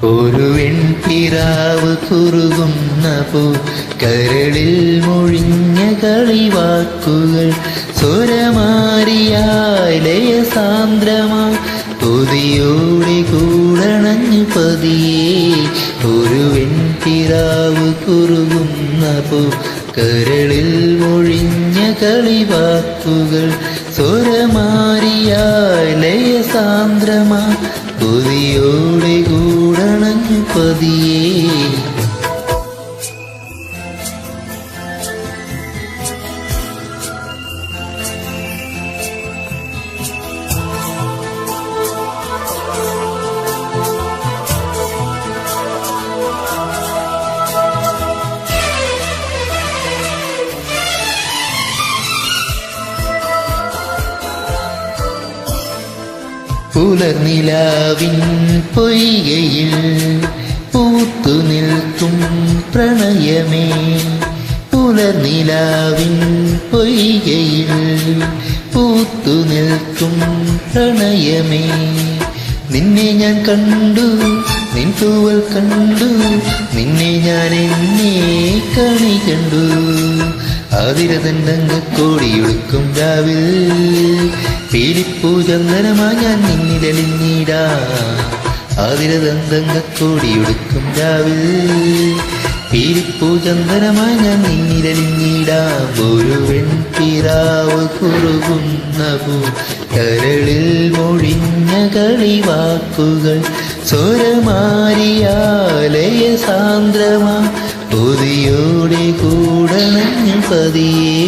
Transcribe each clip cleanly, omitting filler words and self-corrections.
ഒരു വെൺപിറാവ് കുറുകുന്ന പൂ കരളിൽ മൊഴിഞ്ഞ കളിവാക്കുകൾ സ്വരമാരിയായി ലയസാന്ദ്രമായി കൊതിയോടെ കൂടണഞ്ഞു പതിയേ. ഒരു വെൺപിറാവ് കുറുകുന്ന പൂ കരളിൽ മൊഴിഞ്ഞ കളിവാക്കുകൾ സ്വരമാരിയായി ലയസാന്ദ്രമായി കൊതിയോടെ കൂടണഞ്ഞു പതിയേ. പുലർനിലാവിൻ പൊയ്കയിൽ പൂത്തു നിൽക്കും പ്രണയമേ. പുലർനിലാവിൻ പൊയ്കയിൽ പൂത്തു നിൽക്കും പ്രണയമേ. നിന്നെ ഞാൻ കണ്ടു, നിൻ തൂവൽ കണ്ടു, നിന്നെ ഞാൻ എന്നെ കണി കണ്ടു. ആതിരതണ്ടങ്കക്കോടിയൊടുക്കും രാവിൽ പീലിപ്പൂ ചന്ദനമായി ഞാൻ നിന്നിലലിഞ്ഞിടാം. ആതിരതണ്ടങ്കക്കോടിയൊടുക്കും രാവിൽ പീലിപ്പൂ ചന്ദനമായി ഞാൻ നിന്നിലലിഞ്ഞിടാം. ഒരു വെൺപിറാവ് കുറുകുന്ന പൂ കരളിൽ മൊഴിഞ്ഞ കളിവാക്കുകൾ സ്വരമാരിയാലയ സാന്ദ്രമാ കൊതിയോടെ കൂടണഞ്ഞു പതിയേ.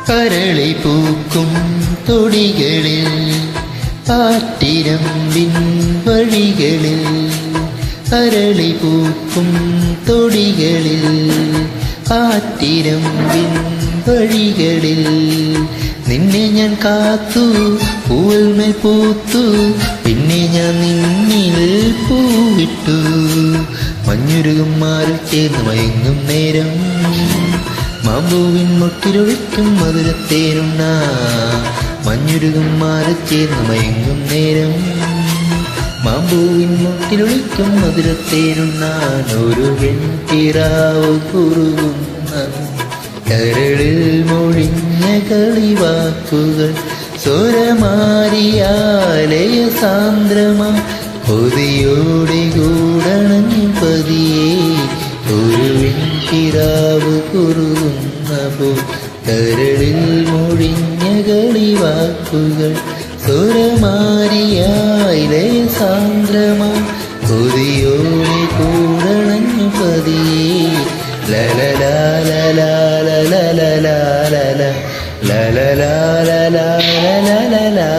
കരളി പൂക്കും തൊടികളിൽ ആറ്റിരമ്പിൻ വഴികളിൽ, കരളി പൂക്കും തൊടികളിൽ ആറ്റിരമ്പിൻ വഴികളിൽ നിന്നെ ഞാൻ കാത്തു. പൂവൽമേൽ പൂത്തു, പിന്നെ ഞാൻ നിന്നിൽ പൂവിട്ടു. മഞ്ഞുരുകും മാറിൽ ചേർന്ന് മയങ്ങും നേരം മാമ്പൂവിൻ മുട്ടിലൊഴിക്കും മധുരത്തേരുണ്ണ. മഞ്ഞുരുകും മാറിൽ ചേർന്ന് മയങ്ങും നേരം മാമ്പൂവിൻ മുട്ടിലൊഴിക്കും മധുരത്തേരുണ്ണാൻ. ഒരു വെൺപിറാവ് കുറുകുന്ന കരളിൽ മൊഴിഞ്ഞ കളിവാക്കുകൾ സ്വരമാരിയാലയ സാന്ദ്രമാ കൊതിയോടെ കൂടണഞ്ഞു പതിയേ. ഒരു വെൺപിറാവ് കുറുകുന്ന പൂ കരളിൽ മൊഴിഞ്ഞ കളിവാക്കുകൾ സ്വരമാരിയായിലയ സാന്ദ്രമാ കൊതിയോടെ കൂടണഞ്ഞു പതിയേ. ലലലാ ലലാ ലലാ ലലാ ലലാ ലലാ ലലാ ലലാ ലലാ